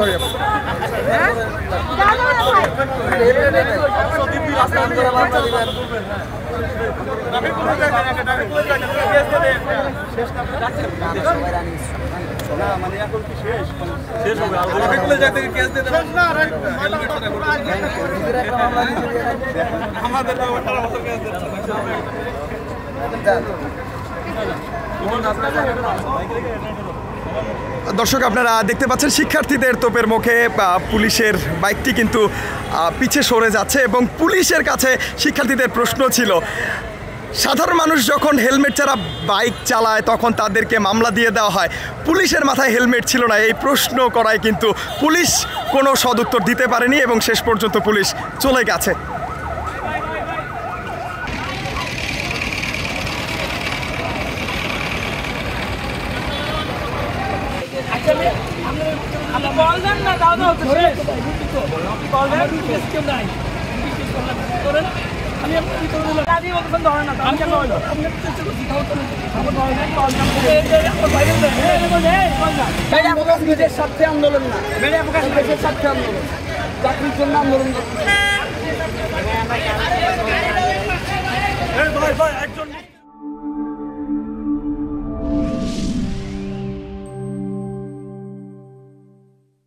Sorry দর্শক আপনারা দেখতে পাচ্ছেন শিক্ষার্থীদের তোপের মুখে পুলিশের বাইকটি কিন্তু পিছে সরে যাচ্ছে এবং পুলিশের কাছে শিক্ষার্থীদের প্রশ্ন ছিল সাধারণ মানুষ যখন হেলমেট ছাড়া বাইক চালায় তখন তাদেরকে মামলা দিয়ে দেওয়া হয়, পুলিশের মাথায় হেলমেট ছিল না, এই প্রশ্ন করায় কিন্তু পুলিশ কোনো সদুত্তর দিতে পারেনি এবং শেষ পর্যন্ত পুলিশ চলে গেছে। নিজের স্বার্থে আন্দোলন না, দেশের স্বার্থে আন্দোলন, চাকরির জন্য আন্দোলন করছে।